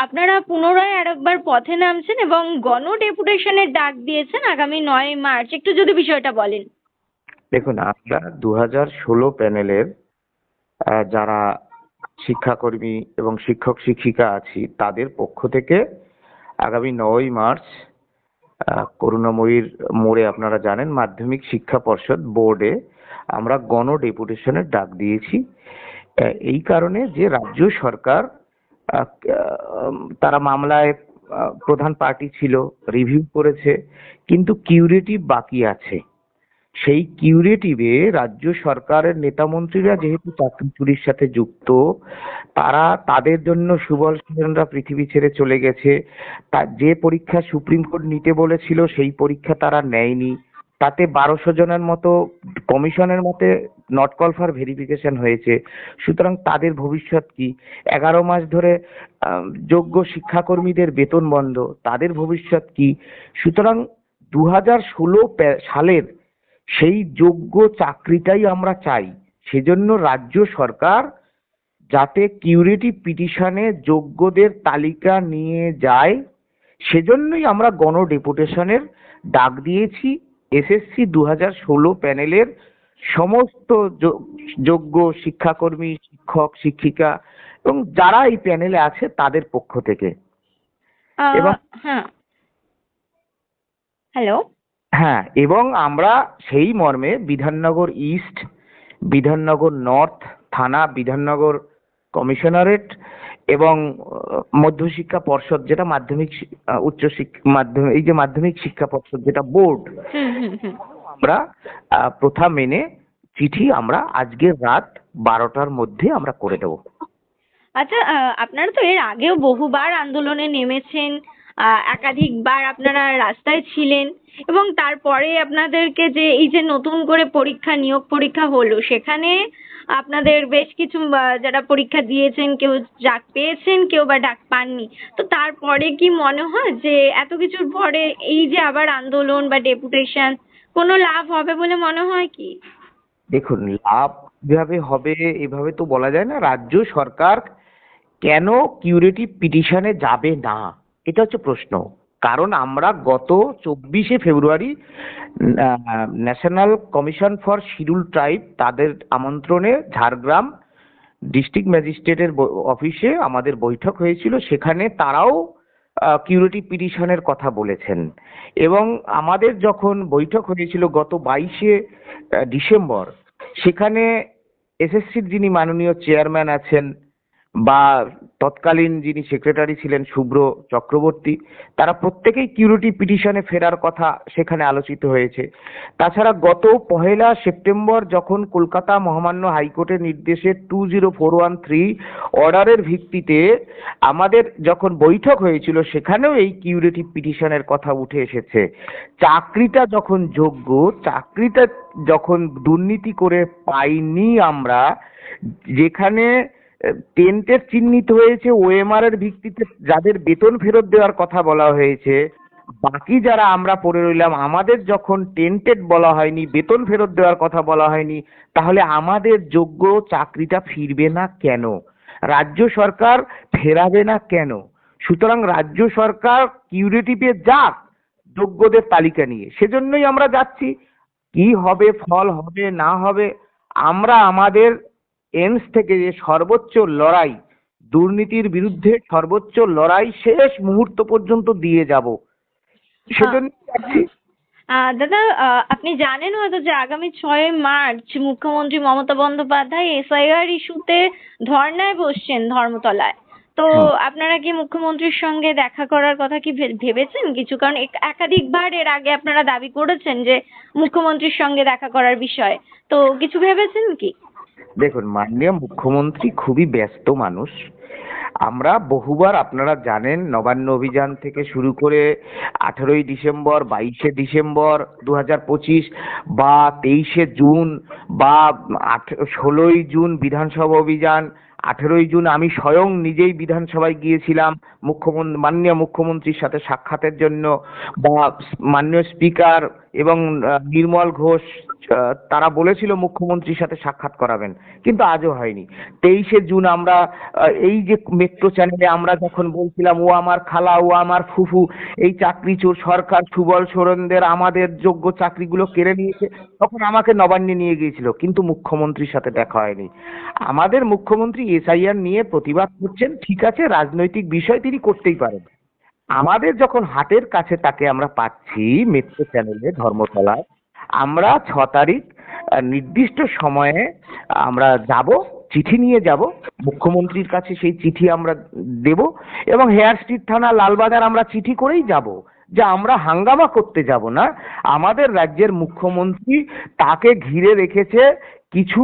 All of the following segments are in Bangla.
আপনারা পুনরায় আরেকবার পথে নামছেন এবং গণ ডেপুটেশনের ডাক দিয়েছেন আগামী 9 মার্চ। একটু যদি বিষয়টা বলেন। দেখুন, আমরা 2016 প্যানেলের যারা শিক্ষাকর্মী এবং শিক্ষক শিক্ষিকা আছি তাদের পক্ষ থেকে আগামী 9 মার্চ করুণাময়ীর মোড়ে, আপনারা জানেন, মাধ্যমিক শিক্ষা পর্ষদ বোর্ডে আমরা গণ ডেপুটেশনের ডাক দিয়েছি। এই কারণে যে রাজ্য সরকার তারা মামলায় প্রধান পার্টি ছিল, রিভিউ করেছে, কিন্তু কিউরেটিভ বাকি আছে। সেই কিউরেটিভে রাজ্য সরকারের নেতামন্ত্রীরা যেহেতু চাকরি চুরির সাথে যুক্ত, তারা তাদের জন্য সুবল সেনরা পৃথিবী ছেড়ে চলে গেছে। যে পরীক্ষা সুপ্রিম কোর্ট নিতে বলেছিল সেই পরীক্ষা তারা নেয়নি। তাতে 1200 জনের মতো কমিশনের মতে নট কল ফর ভেরিফিকেশন হয়েছে। সুতরাং তাদের ভবিষ্যৎ কি? 11 মাস ধরে যোগ্য শিক্ষাকর্মীদের বেতন বন্ধ, তাদের ভবিষ্যৎ কি? সুতরাং 2016 সালের সেই যোগ্য চাকরিটাই আমরা চাই। সেজন্য রাজ্য সরকার যাতে কিউরেটিভ পিটিশনে যোগ্যদের তালিকা নিয়ে যায়, সেজন্যই আমরা গণ ডেপুটেশনের ডাক দিয়েছি। এসএসসি 2016 প্যানেলের সমস্ত যোগ্য শিক্ষাকর্মী, শিক্ষক শিক্ষিকা এবং যারা এই প্যানেলে আছে তাদের পক্ষ থেকে। এবং হ্যাঁ, হ্যালো। হ্যাঁ, এবং আমরা সেই মর্মে বিধাননগর ইস্ট, বিধাননগর নর্থ থানা, বিধাননগর কমিশনারেট এবং মধ্যশিক্ষা পর্ষদ, যেটা মাধ্যমিক উচ্চ শিক্ষা মাধ্যমিক, এই যে মাধ্যমিক শিক্ষা পর্ষদ যেটা বোর্ড, আমরা প্রথা মেনে চিঠি আমরা আজকের রাত 12টার মধ্যে আমরা করে দেব। আচ্ছা, আপনারা তো এর আগেও বহুবার আন্দোলনে নেমেছেন, একাধিকবার আপনারা রাস্তায় ছিলেন এবং তারপরে আপনাদেরকে যে এই যে নতুন করে পরীক্ষা, নিয়োগ পরীক্ষা হলো, সেখানে আপনাদের বেশ কিছু যারা পরীক্ষা দিয়েছেন, কেউ ডাক পেয়েছেন, কেউ বা ডাক পাননি। তো তারপরে কি মনে হয় যে এত কিছুর পরে এই যে আবার আন্দোলন বা ডেপুটেশন, কোনো লাভ হবে বলে মনে হয় কি? দেখুন, লাভ কিভাবে হবে এভাবে তো বলা যায় না। রাজ্য সরকার কেন কিউরেটিভ পিটিশনে যাবে না, এটা হচ্ছে প্রশ্ন। কারণ আমরা গত 24শে ফেব্রুয়ারি National Commission for Scheduled Tribe তাদের আমন্ত্রণে ঝাড়গ্রাম ডিস্ট্রিক্ট ম্যাজিস্ট্রেটের অফিসে আমাদের বৈঠক হয়েছিল। সেখানে তারাও কিউরেটিভ পিটিশনের কথা বলেছেন। এবং আমাদের যখন বৈঠক হয়েছিল গত 22শে ডিসেম্বর, সেখানে এসএসসির যিনি মাননীয় চেয়ারম্যান আছেন বা তৎকালীন যিনি সেক্রেটারি ছিলেন শুভ্র চক্রবর্তী, তারা প্রত্যেকেই কিউরেটিভ পিটিশনে ফেরার কথা সেখানে আলোচিত হয়েছে। তাছাড়া গত 1 সেপ্টেম্বর যখন কলকাতা মহামান্য হাইকোর্টের নির্দেশে 20413 অর্ডারের ভিত্তিতে আমাদের যখন বৈঠক হয়েছিল, সেখানেও এই কিউরেটিভ পিটিশনের কথা উঠে এসেছে। চাকরিটা যখন যোগ্য, চাকরিটা যখন দুর্নীতি করে পাইনি আমরা, যেখানে টেন্টেড চিহ্নিত হয়েছে, ওএমআর এর ভিত্তিতে যাদের বেতন ফেরত দেওয়ার কথা বলা হয়েছে, বাকি যারা আমরা পড়ে রইলাম, আমাদের যখন টেন্টেড বলা হয়নি, বেতন ফেরত দেওয়ার কথা বলা হয়নি, তাহলে আমাদের যোগ্য চাকরিটা ফিরবে না কেন? রাজ্য সরকার ফেরাবে না কেন? সুতরাং রাজ্য সরকার কিউরেটিভে যাক যোগ্যদের তালিকা নিয়ে, সেজন্যই আমরা যাচ্ছি। কি হবে, ফল হবে না হবে, আমরা আমাদের এমস থেকে যে সর্বোচ্চ লড়াই, দুর্নীতির বিরুদ্ধে সর্বোচ্চ লড়াই শেষ মুহূর্ত পর্যন্ত দিয়ে যাব, সেজন্য যাচ্ছি। দাদা, আপনি জানেন হয়তো যে আগামী 6 মার্চ মুখ্যমন্ত্রী মমতা বন্দ্যোপাধ্যায় এসআইআর ইস্যুতে ধর্নায় বসছেন ধর্মতলায়। তো আপনারা কি মুখ্যমন্ত্রীর সঙ্গে দেখা করার কথা কি ভেবেছেন কিছু? কারণ একাধিকবার এর আগে আপনারা দাবি করেছেন যে মুখ্যমন্ত্রীর সঙ্গে দেখা করার বিষয়ে, তো কিছু ভেবেছেন কি? দেখুন, মাননীয় মুখ্যমন্ত্রী খুবই ব্যস্ত মানুষ। আমরা বহুবার, আপনারা জানেন, নবান্ন অভিযান থেকে শুরু করে 18ই ডিসেম্বর, 22শে ডিসেম্বর 2025 বা 23শে জুন বা 16ই জুন বিধানসভা অভিযান, 18ই জুন আমি স্বয়ং নিজেই বিধানসভায় গিয়েছিলাম মাননীয় মুখ্যমন্ত্রীর সাথে সাক্ষাতের জন্য, বা মাননীয় স্পিকার এবং নির্মল ঘোষ তারা বলেছিল মুখ্যমন্ত্রীর সাথে সাক্ষাৎ করাবেন, কিন্তু আজও হয়নি। 23শে জুন আমরা এই যে মেট্রো চ্যানেলে আমরা যখন বলছিলাম ও আমার খালা, ও আমার ফুফু, এই চাকরি চোর সরকার সুবল সোরেনদের আমাদের যোগ্য চাকরিগুলো কেড়ে নিয়েছে, তখন আমাকে নবান্নে নিয়ে গিয়েছিল, কিন্তু মুখ্যমন্ত্রীর সাথে দেখা হয়নি। আমাদের মুখ্যমন্ত্রী এসআইআর নিয়ে প্রতিবাদ করছেন, ঠিক আছে, রাজনৈতিক বিষয় তিনি করতেই পারেন। আমাদের যখন হাতের কাছে তাকে আমরা পাচ্ছি মেট্রো চ্যানেলে ধর্মতলায়, আমরা 6 তারিখ নির্দিষ্ট সময়ে আমরা যাব, চিঠি নিয়ে যাব মুখ্যমন্ত্রীর কাছে, সেই চিঠি আমরা দেব, এবং হেয়ার স্ট্রিট থানা লালবাজার আমরা চিঠি করেই যাব, যে আমরা হাঙ্গামা করতে যাব না। আমাদের রাজ্যের মুখ্যমন্ত্রী, তাকে ঘিরে রেখেছে কিছু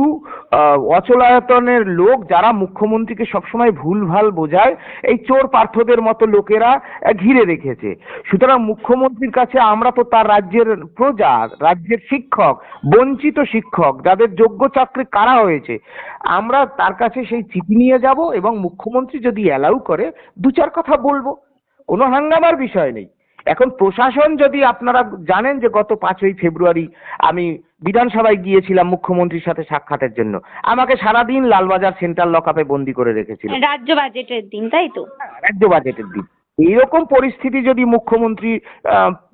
অচলায়তনের লোক, যারা মুখ্যমন্ত্রীকে সবসময় ভুলভাল বোঝায়, এই চোর পার্থদের মতো লোকেরা ঘিরে রেখেছে। সুতরাং মুখ্যমন্ত্রীর কাছে আমরা তো তার রাজ্যের প্রজা, রাজ্যের শিক্ষক, বঞ্চিত শিক্ষক, যাদের যোগ্য চাকরি কারা হয়েছে, আমরা তার কাছে সেই চিঠি নিয়ে যাব, এবং মুখ্যমন্ত্রী যদি অ্যালাউ করে 2-4 কথা বলবো, কোনো হাঙ্গামার বিষয় নেই। এখন প্রশাসন, যদি আপনারা জানেন যে গত 5ই ফেব্রুয়ারি আমি বিধানসভায় গিয়েছিলাম মুখ্যমন্ত্রীর সাথে সাক্ষাতের জন্য, আমাকে সারাদিন লালবাজার সেন্ট্রাল লকআপে বন্দি করে রেখেছিল, রাজ্য বাজেটের দিন, তাই তো? রাজ্য বাজেটের দিন। এইরকম পরিস্থিতি যদি মুখ্যমন্ত্রী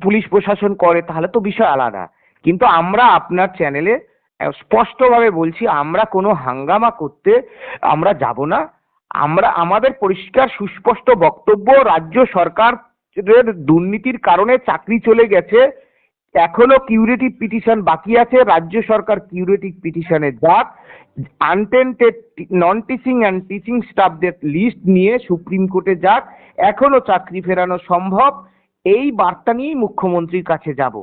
পুলিশ প্রশাসন করে, তাহলে তো বিষয় আলাদা। কিন্তু আমরা আপনার চ্যানেলে স্পষ্টভাবে বলছি, আমরা কোনো হাঙ্গামা করতে আমরা যাব না। আমাদের পরিষ্কার সুস্পষ্ট বক্তব্য, রাজ্য সরকার দুর্নীতির কারণে চাকরি চলে গেছে, এখনো কিউরেটিভ পিটিশন বাকি আছে, রাজ্য সরকার কিউরেটিভ পিটিশনে যাক, untainted non teaching and teaching স্টাফদের লিস্ট নিয়ে সুপ্রিম কোর্টে যাক, এখনো চাকরি ফেরানো সম্ভব। এই বার্তা নিয়েই মুখ্যমন্ত্রীর কাছে যাব।